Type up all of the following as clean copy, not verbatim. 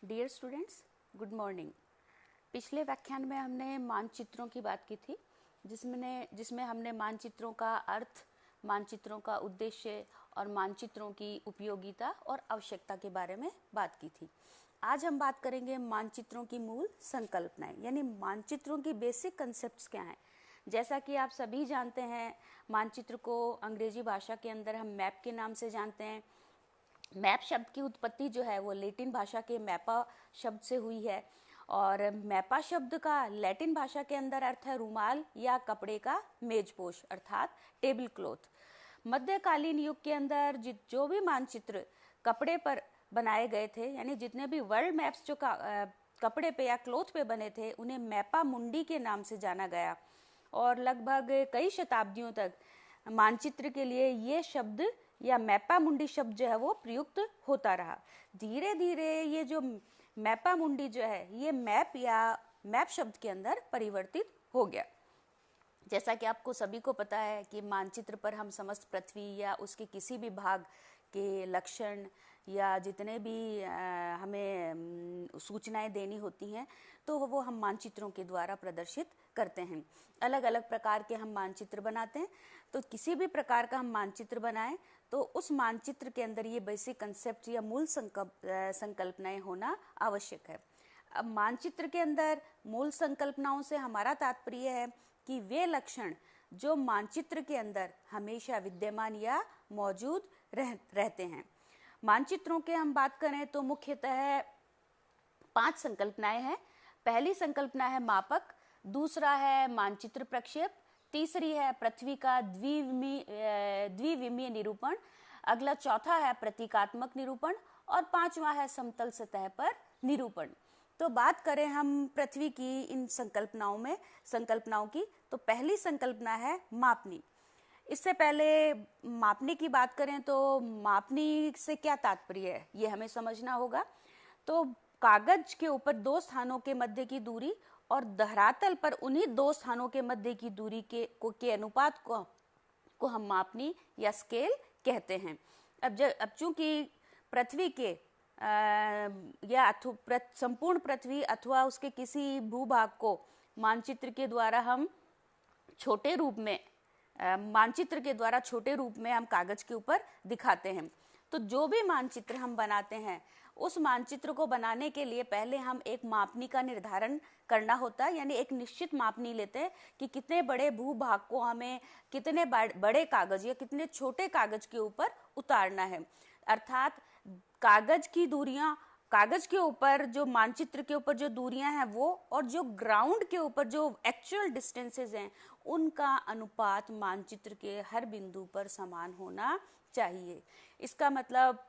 Dear students, good morning. पिछले व्याख्यान में हमने मानचित्रों की बात की थी, जिसमें हमने मानचित्रों का अर्थ, मानचित्रों का उद्देश्य और मानचित्रों की उपयोगिता और आवश्यकता के बारे में बात की थी। आज हम बात करेंगे मानचित्रों की मूल संकल्पनाएं, यानी मानचित्रों की बेसिक कंसेप्ट्स क्या हैं। जैसा कि आप सभी जानते हैं, मानचित्र को अंग्रेजी भाषा के अंदर हम मैप के नाम से जानते हैं। मैप शब्द की उत्पत्ति जो है वो लैटिन भाषा के मैपा शब्द से हुई है, और मैपा शब्द का लैटिन भाषा के अंदर अर्थ है रुमाल या कपड़े का मेजपोश, अर्थात टेबल क्लॉथ। मध्यकालीन युग के अंदर जो भी मानचित्र कपड़े पर बनाए गए थे, यानी जितने भी वर्ल्ड मैप्स जो कपड़े पे या क्लॉथ पे बने थे, उन्हें मैपा मुंडी के नाम से जाना गया। और लगभग कई शताब्दियों तक मानचित्र के लिए ये शब्द या मैपा मुंडी शब्द जो है वो प्रयुक्त होता रहा। धीरे धीरे ये जो मैपा मुंडी जो है ये मैप या मैप शब्द के अंदर परिवर्तित हो गया। जैसा कि आपको सभी को पता है कि मानचित्र पर हम समस्त पृथ्वी या उसके किसी भी भाग के लक्षण या जितने भी हमें सूचनाएं देनी होती हैं तो वो हम मानचित्रों के द्वारा प्रदर्शित करते हैं। अलग अलग प्रकार के हम मानचित्र बनाते हैं। तो किसी भी प्रकार का हम मानचित्र बनाएं तो उस मानचित्र के अंदर ये बेसिक कंसेप्ट या मूल संकल्पनाएं होना आवश्यक है। अब मानचित्र के अंदर मूल संकल्पनाओं से हमारा तात्पर्य है कि वे लक्षण जो मानचित्र के अंदर हमेशा विद्यमान या मौजूद रहते हैं। मानचित्रों के हम बात करें तो मुख्यतः 5 संकल्पनाएं हैं। पहली संकल्पना है मापक, दूसरा है मानचित्र प्रक्षेप, तीसरी है पृथ्वी का द्विविमीय निरूपण, अगला चौथा है प्रतीकात्मक निरूपण और पांचवा है समतल सतह पर निरूपण। तो बात करें हम पृथ्वी की इन संकल्पनाओं की, तो पहली संकल्पना है मापनी। इससे पहले मापनी की बात करें तो मापनी से क्या तात्पर्य है ये हमें समझना होगा। तो कागज के ऊपर 2 स्थानों के मध्य की दूरी और धरातल पर उन्हीं 2 स्थानों के मध्य की दूरी के अनुपात को हम मापनी या स्केल कहते हैं। अब चूंकि पृथ्वी के या संपूर्ण पृथ्वी अथवा उसके किसी भूभाग को मानचित्र के द्वारा हम छोटे रूप में मानचित्र के द्वारा छोटे रूप में हम कागज के ऊपर दिखाते हैं। तो जो भी मानचित्र हम बनाते हैं उस मानचित्र को बनाने के लिए पहले हम एक मापनी का निर्धारण करना होता है, यानी एक निश्चित मापनी लेते हैं कि कितने बड़े भूभाग को हमें कितने बड़े कागज या कितने छोटे कागज के ऊपर उतारना है। अर्थात कागज की दूरियां, कागज के ऊपर जो मानचित्र के ऊपर जो दूरियां हैं वो, और जो ग्राउंड के ऊपर जो एक्चुअल डिस्टेंसेस हैं उनका अनुपात मानचित्र के हर बिंदु पर समान होना चाहिए। इसका मतलब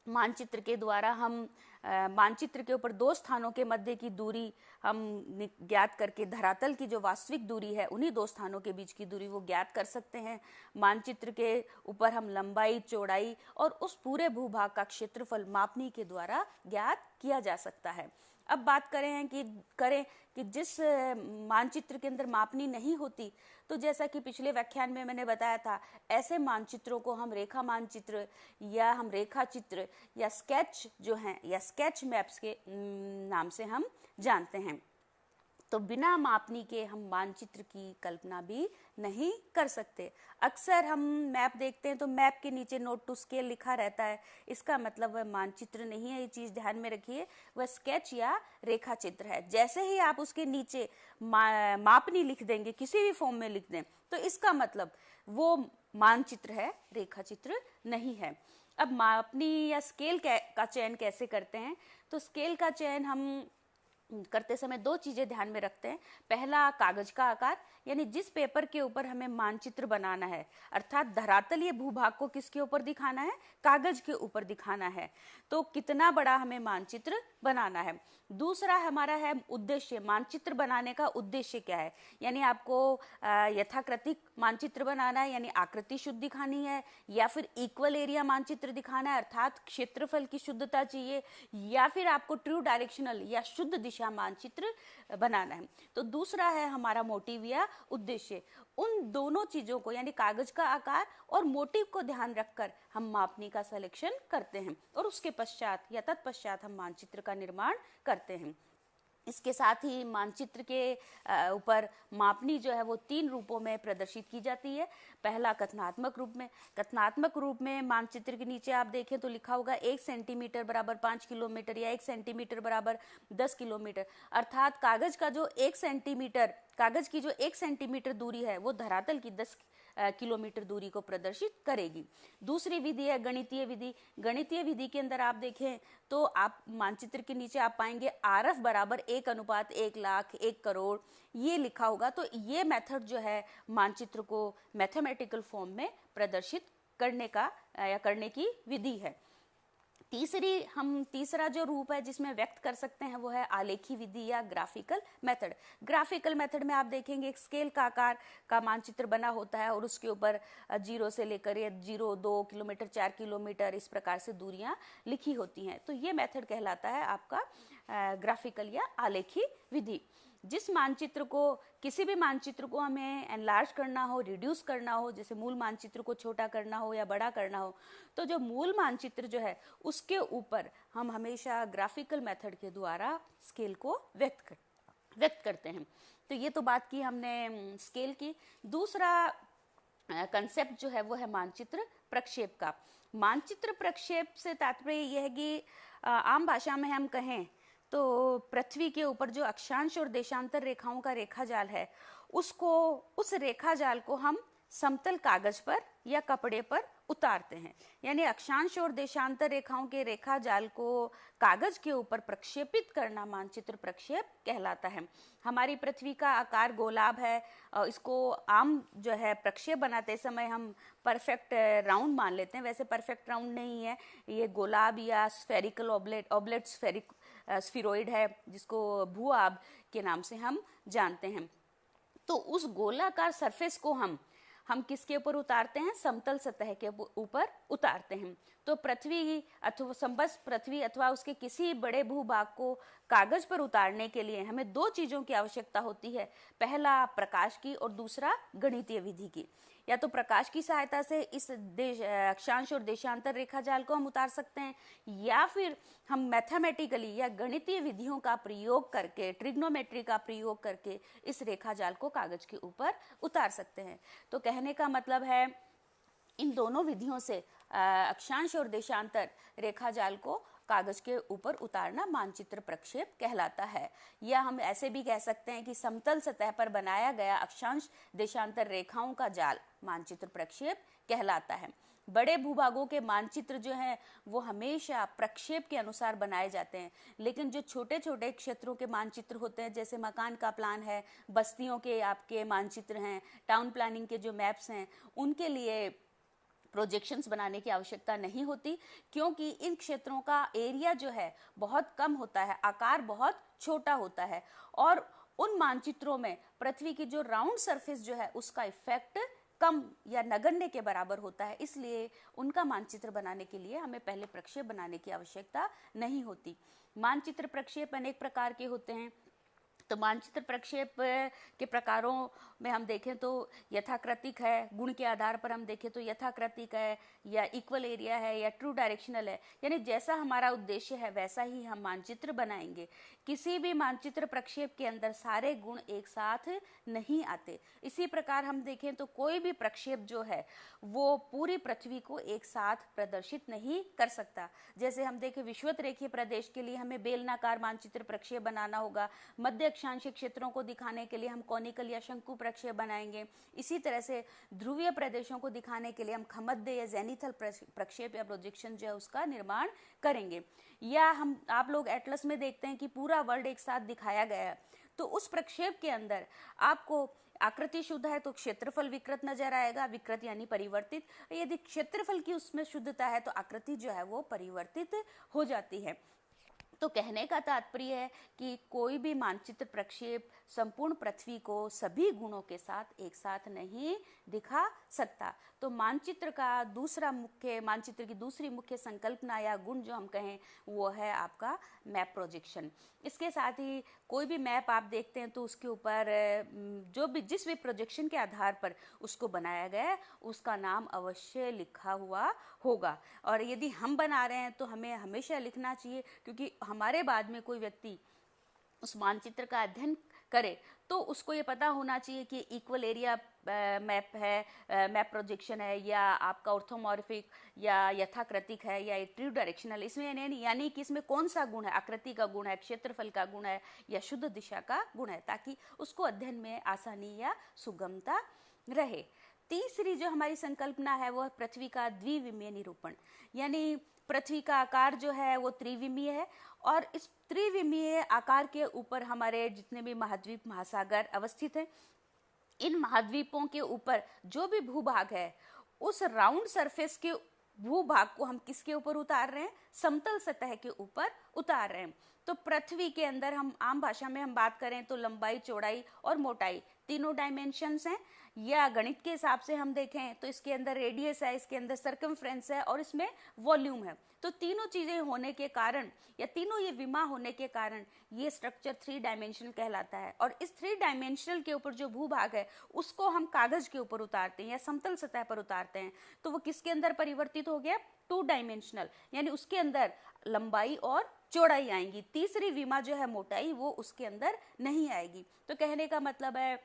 मानचित्र के द्वारा हम मानचित्र के ऊपर 2 स्थानों के मध्य की दूरी हम ज्ञात करके धरातल की जो वास्तविक दूरी है उन्हीं 2 स्थानों के बीच की दूरी वो ज्ञात कर सकते हैं। मानचित्र के ऊपर हम लंबाई, चौड़ाई और उस पूरे भूभाग का क्षेत्रफल मापनी के द्वारा ज्ञात किया जा सकता है। अब बात करें कि जिस मानचित्र के अंदर मापनी नहीं होती, तो जैसा कि पिछले व्याख्यान में मैंने बताया था, ऐसे मानचित्रों को हम रेखा मानचित्र या हम रेखा चित्र या स्केच जो हैं या स्केच मैप्स के नाम से हम जानते हैं। तो बिना मापनी के हम मानचित्र की कल्पना भी नहीं कर सकते। अक्सर हम मैप देखते हैं तो मैप के नीचे नोट टू स्केल लिखा रहता है, इसका मतलब वह मानचित्र नहीं है। ये चीज़ ध्यान में रखिए, वह स्केच या रेखा चित्र है। जैसे ही आप उसके नीचे मापनी लिख देंगे, किसी भी फॉर्म में लिख दें, तो इसका मतलब वो मानचित्र है, रेखा चित्र नहीं है। अब मापनी या स्केल का चयन कैसे करते हैं? तो स्केल का चयन हम करते समय 2 चीजें ध्यान में रखते हैं। पहला, कागज का आकार, यानी जिस पेपर के ऊपर हमें मानचित्र बनाना है, अर्थात धरातलीय भूभाग को किसके ऊपर दिखाना है? कागज के ऊपर दिखाना है, तो कितना बड़ा हमें मानचित्र बनाना है। दूसरा हमारा है उद्देश्य, मानचित्र बनाने का उद्देश्य क्या है, यानी आपको यथाकृतिक मानचित्र बनाना है, यानी आकृति शुद्ध दिखानी है, या फिर इक्वल एरिया मानचित्र दिखाना है, अर्थात क्षेत्रफल की शुद्धता चाहिए, या फिर आपको ट्रू डायरेक्शनल या शुद्ध दिशा मानचित्र बनाना है। तो दूसरा है हमारा मोटिव या उद्देश्य। उन दोनों चीजों को यानी कागज का आकार और मोटिव को ध्यान रखकर हम मापनी का सिलेक्शन करते हैं और उसके पश्चात या तत्पश्चात हम मानचित्र का निर्माण करते हैं। इसके साथ ही मानचित्र के ऊपर मापनी जो है वो 3 रूपों में प्रदर्शित की जाती है। पहला कथनात्मक रूप में। कथनात्मक रूप में मानचित्र के नीचे आप देखें तो लिखा होगा 1 सेंटीमीटर बराबर 5 किलोमीटर या 1 सेंटीमीटर बराबर 10 किलोमीटर, अर्थात कागज की जो 1 सेंटीमीटर दूरी है वो धरातल की 10 किलोमीटर दूरी को प्रदर्शित करेगी। दूसरी विधि है गणितीय विधि। गणितीय विधि के अंदर आप देखें तो आप मानचित्र के नीचे आप पाएंगे आरएफ बराबर 1:1 लाख 1 करोड़ ये लिखा होगा। तो ये मेथड जो है मानचित्र को मैथमेटिकल फॉर्म में प्रदर्शित करने की विधि है। तीसरा जो रूप है जिसमें व्यक्त कर सकते हैं वो है आलेखी विधि या ग्राफिकल मेथड। ग्राफिकल मेथड में आप देखेंगे एक स्केल का आकार का मानचित्र बना होता है और उसके ऊपर 0 से लेकर 0, 2 किलोमीटर, 4 किलोमीटर इस प्रकार से दूरियां लिखी होती हैं। तो ये मेथड कहलाता है आपका ग्राफिकल या आलेखी विधि। जिस मानचित्र को किसी भी मानचित्र को हमें एनलार्ज करना हो, रिड्यूस करना हो, जैसे मूल मानचित्र को छोटा करना हो या बड़ा करना हो, तो जो मूल मानचित्र जो है उसके ऊपर हम हमेशा ग्राफिकल मेथड के द्वारा स्केल को व्यक्त करते हैं। तो ये तो बात की हमने स्केल की। दूसरा कंसेप्ट जो है वो है मानचित्र प्रक्षेप का। मानचित्र प्रक्षेप से तात्पर्य यह है कि आम भाषा में हम कहें तो पृथ्वी के ऊपर जो अक्षांश और देशांतर रेखाओं का रेखाजाल है उस रेखाजाल को हम समतल कागज पर या कपड़े पर उतारते हैं। यानी अक्षांश और देशांतर रेखाओं के रेखाजाल को कागज के ऊपर प्रक्षेपित करना मानचित्र प्रक्षेप कहलाता है। हमारी पृथ्वी का आकार गोलाब है। इसको आम जो है प्रक्षेप बनाते समय हम परफेक्ट राउंड मान लेते हैं। वैसे परफेक्ट राउंड नहीं है, ये गोलाब या स्फेरिकल ऑब्लेट स्फीरोइड है जिसको भूआब के नाम से हम जानते हैं। तो उस गोलाकार सरफेस को हम किसके ऊपर उतारते हैं? समतल सतह के ऊपर उतारते हैं। तो पृथ्वी अथवा उसके किसी बड़े भूभाग को कागज पर उतारने के लिए हमें 2 चीजों की आवश्यकता होती है। पहला प्रकाश की और दूसरा गणितीय विधि की। या तो प्रकाश की सहायता से इस अक्षांश और देशांतर रेखाजाल को हम उतार सकते हैं, या फिर हम मैथमेटिकली या गणितीय विधियों का प्रयोग करके, ट्रिग्नोमेट्री का प्रयोग करके इस रेखाजाल को कागज के ऊपर उतार सकते हैं। तो कहने का मतलब है इन दोनों विधियों से अक्षांश और देशांतर रेखाजाल को कागज के ऊपर उतारना मानचित्र प्रक्षेप कहलाता है। या हम ऐसे भी कह सकते हैं कि समतल सतह पर बनाया गया अक्षांश देशांतर रेखाओं का जाल मानचित्र प्रक्षेप कहलाता है। बड़े भूभागों के मानचित्र जो हैं वो हमेशा प्रक्षेप के अनुसार बनाए जाते हैं, लेकिन जो छोटे छोटे क्षेत्रों के मानचित्र होते हैं, जैसे मकान का प्लान है, बस्तियों के आपके मानचित्र हैं, टाउन प्लानिंग के जो मैप्स हैं, उनके लिए प्रोजेक्शंस बनाने की आवश्यकता नहीं होती, क्योंकि इन क्षेत्रों का एरिया जो है बहुत कम होता है, आकार बहुत छोटा होता है, और उन मानचित्रों में पृथ्वी की जो राउंड सरफेस जो है उसका इफेक्ट कम या नगण्य के बराबर होता है। इसलिए उनका मानचित्र बनाने के लिए हमें पहले प्रक्षेप बनाने की आवश्यकता नहीं होती। मानचित्र प्रक्षेप अनेक प्रकार के होते हैं। तो मानचित्र प्रक्षेप के प्रकारों में हम देखें तो यथाकृतिक है, गुण के आधार पर हम देखें तो यथाकृतिक है, या इक्वल एरिया है, या ट्रू डायरेक्शनल है। यानी जैसा हमारा उद्देश्य है वैसा ही हम मानचित्र बनाएंगे। किसी भी मानचित्र प्रक्षेप के अंदर सारे गुण एक साथ नहीं आते। इसी प्रकार हम देखें तो कोई भी प्रक्षेप जो है वो पूरी पृथ्वी को एक साथ प्रदर्शित नहीं कर सकता। जैसे हम देखें विषुवत रेखीय प्रदेश के लिए हमें बेलनाकार मानचित्र प्रक्षेप बनाना होगा। मध्य अक्षांशीय क्षेत्रों को दिखाने के लिए हम कॉनिकल या शंकु प्रक्षेप बनाएंगे। इसी तरह से ध्रुवीय प्रदेशों को दिखाने के लिए हम खमद्य या जेनिथल प्रक्षेप या प्रोजेक्शन जो है उसका निर्माण करेंगे। या आप लोग एटलस में देखते हैं कि पूरा वर्ल्ड एक साथ दिखाया गया है, तो उस प्रक्षेप के अंदर आपको आकृति शुद्ध है तो क्षेत्रफल विकृत नजर आएगा, विकृत यानी परिवर्तित। यदि क्षेत्रफल की उसमें शुद्धता है तो आकृति जो है वो परिवर्तित हो जाती है। तो कहने का तात्पर्य है कि कोई भी मानचित्र प्रक्षेप संपूर्ण पृथ्वी को सभी गुणों के साथ एक साथ नहीं दिखा सकता। तो मानचित्र की दूसरी मुख्य संकल्पना या गुण जो हम कहें वो है आपका मैप प्रोजेक्शन। इसके साथ ही कोई भी मैप आप देखते हैं तो उसके ऊपर जिस भी प्रोजेक्शन के आधार पर उसको बनाया गया है उसका नाम अवश्य लिखा हुआ होगा। और यदि हम बना रहे हैं तो हमें हमेशा लिखना चाहिए, क्योंकि हमारे बाद में कोई व्यक्ति उस मानचित्र का अध्ययन करे तो उसको ये पता होना चाहिए कि इक्वल एरिया मैप है, मैप प्रोजेक्शन है, या आपका ऑर्थोमॉर्फिक या यथाकृतिक है, या ट्रू डायरेक्शनल। इसमें यानी कि इसमें कौन सा गुण है, आकृति का गुण है, क्षेत्रफल का गुण है, या शुद्ध दिशा का गुण है, ताकि उसको अध्ययन में आसानी या सुगमता रहे। तीसरी जो हमारी संकल्पना है वो पृथ्वी का द्विविमीय निरूपण, यानी पृथ्वी का आकार जो है वो त्रिविमीय है और इस त्रिविमीय आकार के ऊपर हमारे जितने भी महाद्वीप महासागर अवस्थित हैं, इन महाद्वीपों के ऊपर जो भी भूभाग है उस राउंड सरफेस के भूभाग को हम किसके ऊपर उतार रहे हैं, समतल सतह के ऊपर उतार रहे हैं। तो पृथ्वी के अंदर हम आम भाषा में हम बात करें तो लंबाई, चौड़ाई और मोटाई तीनों डायमेंशंस हैं, या गणित के हिसाब से हम देखें तो इसके अंदर रेडियस है, इसके अंदर सर्कमफ्रेंस है और इसमें वॉल्यूम है। तो तीनों चीजें होने के कारण या तीनों ये विमा होने के कारण ये स्ट्रक्चर 3 डायमेंशनल कहलाता है। और इस 3 डायमेंशनल के ऊपर जो भूभाग है उसको हम कागज के ऊपर उतारते हैं या समतल सतह पर उतारते हैं, तो वो किसके अंदर परिवर्तित हो गया, 2 डायमेंशनल, यानी उसके अंदर लंबाई और चौड़ाई आएंगी। तीसरी विमा जो है मोटाई वो उसके अंदर नहीं आएगी। तो कहने का मतलब है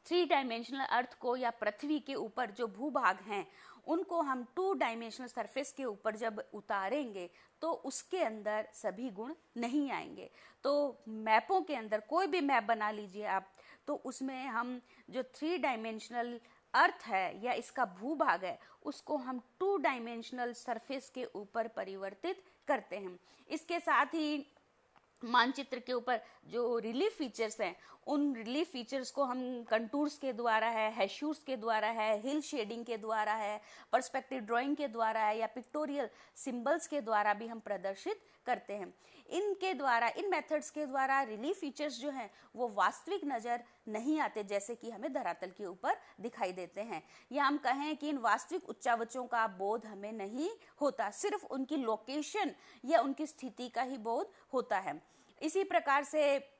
3 डायमेंशनल अर्थ को या पृथ्वी के ऊपर जो भूभाग हैं उनको हम 2 डायमेंशनल सरफेस के ऊपर जब उतारेंगे तो उसके अंदर सभी गुण नहीं आएंगे। तो मैपों के अंदर कोई भी मैप बना लीजिए आप, तो उसमें हम जो 3 डायमेंशनल अर्थ है या इसका भूभाग है उसको हम 2 डायमेंशनल सरफेस के ऊपर परिवर्तित करते हैं। इसके साथ ही मानचित्र के ऊपर जो रिलीफ फीचर्स हैं उन रिलीफ फीचर्स को हम कंटूर्स के द्वारा है, हैशूर्स के द्वारा है, हिल शेडिंग के द्वारा है, पर्सपेक्टिव ड्राइंग के द्वारा है, या पिक्टोरियल सिंबल्स के द्वारा भी हम प्रदर्शित करते हैं। इनके द्वारा, इन मेथड्स के द्वारा रिलीफ फीचर्स जो हैं वो वास्तविक नजर नहीं आते जैसे कि हमें धरातल के ऊपर दिखाई देते हैं, या हम कहें कि इन वास्तविक उच्चावचों का बोध हमें नहीं होता, सिर्फ उनकी लोकेशन या उनकी स्थिति का ही बोध होता है। इसी प्रकार से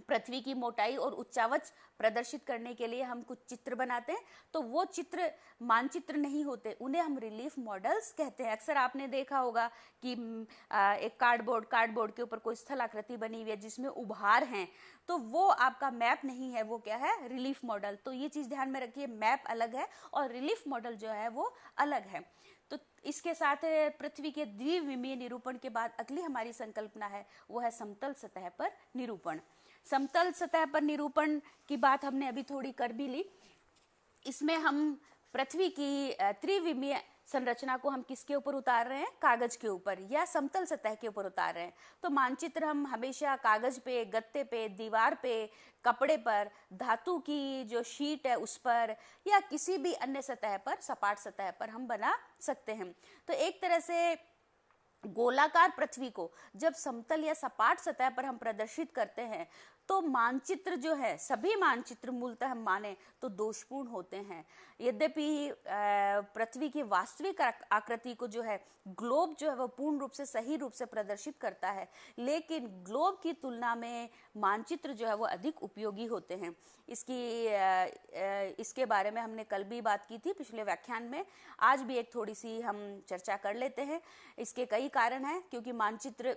पृथ्वी की मोटाई और उच्चावच प्रदर्शित करने के लिए हम कुछ चित्र बनाते हैं, तो वो चित्र मानचित्र नहीं होते, उन्हें हम रिलीफ मॉडल्स कहते हैं। अक्सर आपने देखा होगा कि एक कार्डबोर्ड के ऊपर कोई स्थलाकृति बनी हुई है जिसमें उभार हैं, तो वो आपका मैप नहीं है, वो क्या है, रिलीफ मॉडल। तो ये चीज ध्यान में रखिए, मैप अलग है और रिलीफ मॉडल जो है वो अलग है। तो इसके साथ पृथ्वी के द्विविमीय निरूपण के बाद अगली हमारी संकल्पना है वो है समतल सतह पर निरूपण। समतल सतह पर निरूपण की बात हमने अभी थोड़ी कर भी ली। इसमें हम पृथ्वी की त्रिविमीय संरचना को हम किसके ऊपर उतार रहे हैं, कागज के ऊपर या समतल सतह के ऊपर उतार रहे हैं। तो मानचित्र हम हमेशा कागज पे, गत्ते पे, दीवार पे, कपड़े पर, धातु की जो शीट है उस पर, या किसी भी अन्य सतह पर, सपाट सतह पर हम बना सकते हैं। तो एक तरह से गोलाकार पृथ्वी को जब समतल या सपाट सतह पर हम प्रदर्शित करते हैं तो मानचित्र जो है, सभी मानचित्र मूलतः हम माने तो दोषपूर्ण होते हैं। यद्यपि पृथ्वी की वास्तविक आकृति को जो है ग्लोब जो है वो पूर्ण रूप से सही रूप से प्रदर्शित करता है, लेकिन ग्लोब की तुलना में मानचित्र जो है वो अधिक उपयोगी होते हैं। इसके बारे में हमने कल भी बात की थी पिछले व्याख्यान में, आज भी एक थोड़ी सी हम चर्चा कर लेते हैं। इसके कई कारण हैं, क्योंकि मानचित्र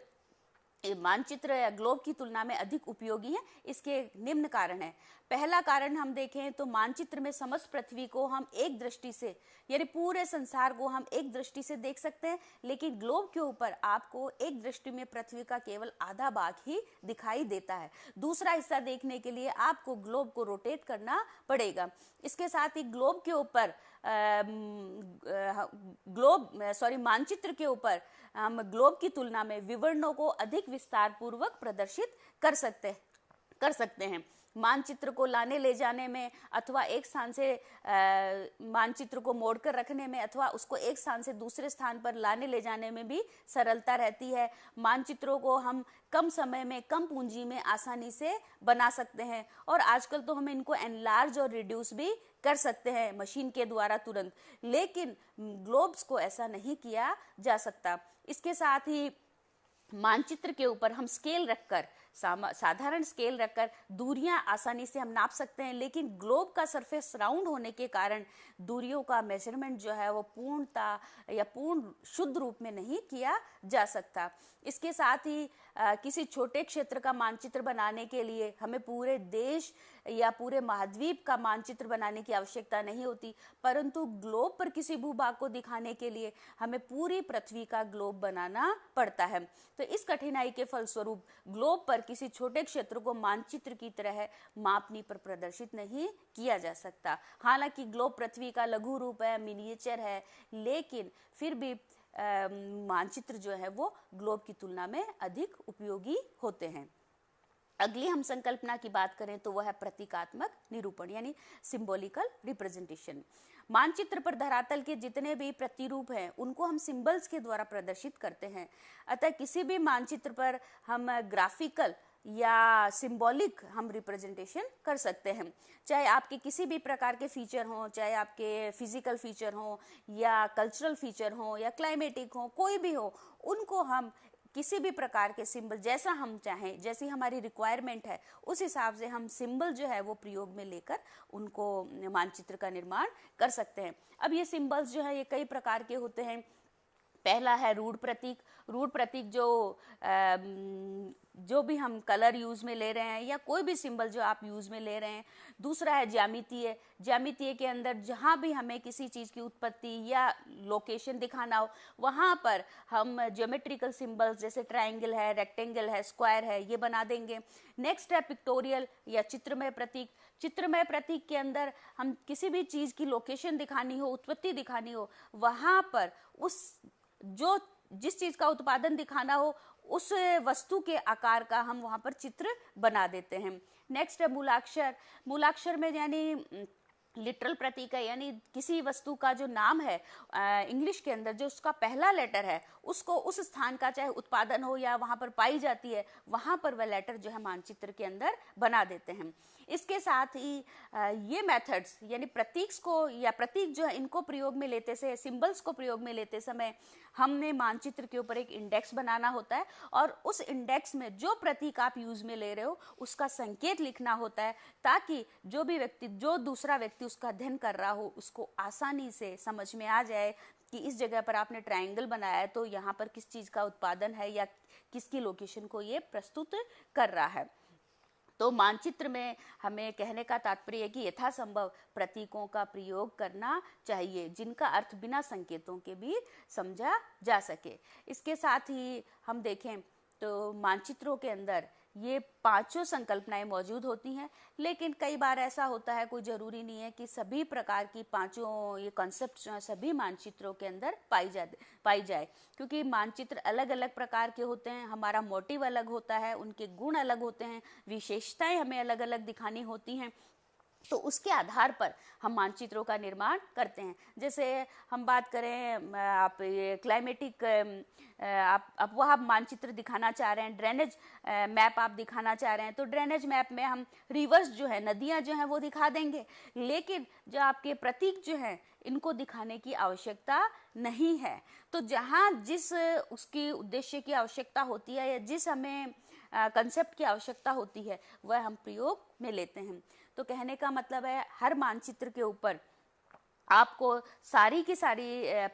ग्लोब की तुलना में अधिक उपयोगी है। इसके निम्न कारण है। पहला कारण हम देखें तो मानचित्र में समस्त पृथ्वी को हम एक दृष्टि से, यानी पूरे संसार को हम एक दृष्टि से देख सकते हैं, लेकिन ग्लोब के ऊपर आपको एक दृष्टि में पृथ्वी का केवल आधा भाग ही दिखाई देता है। दूसरा हिस्सा देखने के लिए आपको ग्लोब को रोटेट करना पड़ेगा। इसके साथ ही ग्लोब के ऊपर मानचित्र के ऊपर हम ग्लोब की तुलना में विवरणों को अधिक विस्तार पूर्वक प्रदर्शित कर सकते हैं। मानचित्र को लाने ले जाने में अथवा एक स्थान से मानचित्र को मोड़कर रखने में अथवा उसको एक स्थान से दूसरे स्थान पर लाने ले जाने में भी सरलता रहती है। मानचित्रों को हम कम समय में, कम पूंजी में आसानी से बना सकते हैं और आजकल तो हम इनको एनलार्ज और रिड्यूस भी कर सकते हैं मशीन के द्वारा तुरंत, लेकिन ग्लोब्स को ऐसा नहीं किया जा सकता। इसके साथ ही मानचित्र के ऊपर हम स्केल रखकर, साधारण स्केल रखकर दूरियां आसानी से हम नाप सकते हैं, लेकिन ग्लोब का सरफेस राउंड होने के कारण दूरियों का मेजरमेंट जो है वो पूर्णता या पूर्ण शुद्ध रूप में नहीं किया जा सकता। इसके साथ ही किसी छोटे क्षेत्र का मानचित्र बनाने के लिए हमें पूरे देश या पूरे महाद्वीप का मानचित्र बनाने की आवश्यकता नहीं होती, परंतु ग्लोब पर किसी भूभाग को दिखाने के लिए हमें पूरी पृथ्वी का ग्लोब बनाना पड़ता है। तो इस कठिनाई के फलस्वरूप ग्लोब पर किसी छोटे क्षेत्र को मानचित्र की तरह मापनी पर प्रदर्शित नहीं किया जा सकता। हालांकि ग्लोब पृथ्वी का लघु रूप है, मिनिएचर है, लेकिन फिर भी मानचित्र जो है वो ग्लोब की तुलना में अधिक उपयोगी होते हैं। अगली हम संकल्पना की बात करें तो वह है प्रतीकात्मक निरूपण यानी सिंबॉलिकल रिप्रेजेंटेशन। मानचित्र पर धरातल के जितने भी प्रतिरूप हैं उनको हम सिंबल्स के द्वारा प्रदर्शित करते हैं। अतः किसी भी मानचित्र पर हम ग्राफिकल या सिंबॉलिक हम रिप्रेजेंटेशन कर सकते हैं, चाहे आपके किसी भी प्रकार के फीचर हों, चाहे आपके फिजिकल फीचर हों या कल्चरल फीचर हों या क्लाइमेटिक हों, कोई भी हो, उनको हम किसी भी प्रकार के सिंबल जैसा हम चाहें, जैसी हमारी रिक्वायरमेंट है उस हिसाब से हम सिंबल जो है वो प्रयोग में लेकर उनको मानचित्र का निर्माण कर सकते हैं। अब ये सिंबल्स जो है ये कई प्रकार के होते हैं। पहला है रूढ़ प्रतीक। रूढ़ प्रतीक जो भी हम कलर यूज में ले रहे हैं या कोई भी सिंबल जो आप यूज में ले रहे हैं। दूसरा है ज्यामितीय। ज्यामितीय के अंदर जहां भी हमें किसी चीज की उत्पत्ति या लोकेशन दिखाना हो वहां पर हम ज्योमेट्रिकल सिंबल्स जैसे ट्रायंगल है, रेक्टेंगल है, स्क्वायर है, ये बना देंगे। नेक्स्ट है पिक्टोरियल या चित्रमय प्रतीक। चित्रमय प्रतीक के अंदर हम किसी भी चीज की लोकेशन दिखानी हो, उत्पत्ति दिखानी हो, वहां पर जिस चीज का उत्पादन दिखाना हो उस वस्तु के आकार का हम वहां पर चित्र बना देते हैं। नेक्स्ट है मूलाक्षर। मूलाक्षर में यानी लिटरल प्रतीक है, यानी किसी वस्तु का जो नाम है इंग्लिश के अंदर जो उसका पहला लेटर है उसको उस स्थान का चाहे उत्पादन हो या वहां पर पाई जाती है वहां पर वह लेटर जो है मानचित्र के अंदर बना देते हैं। इसके साथ ही ये मेथड्स यानी प्रतीक्स को या प्रतीक जो है इनको प्रयोग में लेते से, सिंबल्स को प्रयोग में लेते समय हमने मानचित्र के ऊपर एक इंडेक्स बनाना होता है और उस इंडेक्स में जो प्रतीक आप यूज में ले रहे हो उसका संकेत लिखना होता है, ताकि जो दूसरा व्यक्ति उसका अध्ययन कर रहा हो उसको आसानी से समझ में आ जाए कि इस जगह पर आपने ट्रायंगल बनाया है तो यहाँ पर किस चीज का उत्पादन है या किसकी लोकेशन को ये प्रस्तुत कर रहा है। तो मानचित्र में हमें कहने का तात्पर्य है कि यथासंभव प्रतीकों का प्रयोग करना चाहिए जिनका अर्थ बिना संकेतों के भी समझा जा सके। इसके साथ ही हम देखें तो मानचित्रों के अंदर ये पांचों संकल्पनाएं मौजूद होती हैं, लेकिन कई बार ऐसा होता है, कोई जरूरी नहीं है कि सभी प्रकार की पांचों ये कॉन्सेप्ट जो है सभी मानचित्रों के अंदर पाई जाए, क्योंकि मानचित्र अलग अलग प्रकार के होते हैं, हमारा मोटिव अलग होता है, उनके गुण अलग होते हैं, विशेषताएं हमें अलग अलग दिखानी होती हैं, तो उसके आधार पर हम मानचित्रों का निर्माण करते हैं। जैसे हम बात करें आप ये क्लाइमेटिक आप वह मानचित्र दिखाना चाह रहे हैं, ड्रेनेज मैप आप दिखाना चाह रहे हैं, तो ड्रेनेज मैप में हम रिवर्स जो है नदियां जो हैं वो दिखा देंगे, लेकिन जो आपके प्रतीक जो हैं इनको दिखाने की आवश्यकता नहीं है। तो जहां जिस उसकी उद्देश्य की आवश्यकता होती है या जिस हमें कंसेप्ट की आवश्यकता होती है वह हम प्रयोग में लेते हैं। तो कहने का मतलब है हर मानचित्र के ऊपर आपको सारी की सारी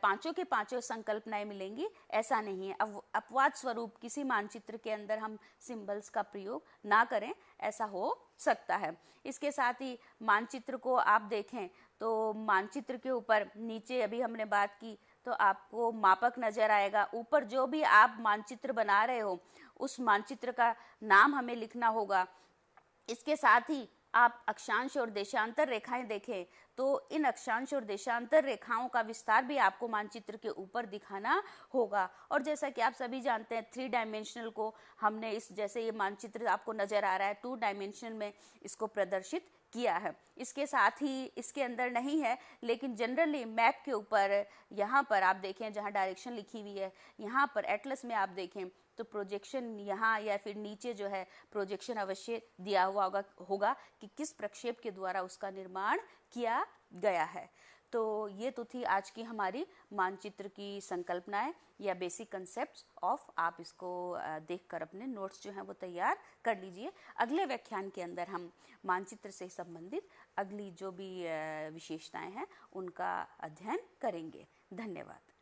पांचों के पांचों संकल्पनाएं मिलेंगी, ऐसा नहीं है। अपवाद स्वरूप किसी मानचित्र के अंदर हम सिंबल्स का प्रयोग ना करें, ऐसा हो सकता है। इसके साथ ही मानचित्र को आप देखें तो मानचित्र के ऊपर नीचे अभी हमने बात की तो आपको मापक नजर आएगा, ऊपर जो भी आप मानचित्र बना रहे हो उस मानचित्र का नाम हमें लिखना होगा। इसके साथ ही आप अक्षांश और देशांतर रेखाएं देखें तो इन अक्षांश और देशांतर रेखाओं का विस्तार भी आपको मानचित्र के ऊपर दिखाना होगा। और जैसा कि आप सभी जानते हैं 3 डायमेंशनल को हमने इस जैसे ये मानचित्र आपको नजर आ रहा है 2 डायमेंशन में इसको प्रदर्शित किया है। इसके साथ ही इसके अंदर नहीं है लेकिन जनरली मैप के ऊपर यहाँ पर आप देखें जहाँ डायरेक्शन लिखी हुई है, यहाँ पर एटलस में आप देखें तो प्रोजेक्शन यहाँ या फिर नीचे जो है प्रोजेक्शन अवश्य दिया हुआ होगा कि किस प्रक्षेप के द्वारा उसका निर्माण किया गया है। तो ये तो थी आज की हमारी मानचित्र की संकल्पनाएं या बेसिक कंसेप्ट्स ऑफ। आप इसको देखकर अपने नोट्स जो हैं वो तैयार कर लीजिए। अगले व्याख्यान के अंदर हम मानचित्र से संबंधित अगली जो भी विशेषताएं हैं उनका अध्ययन करेंगे। धन्यवाद।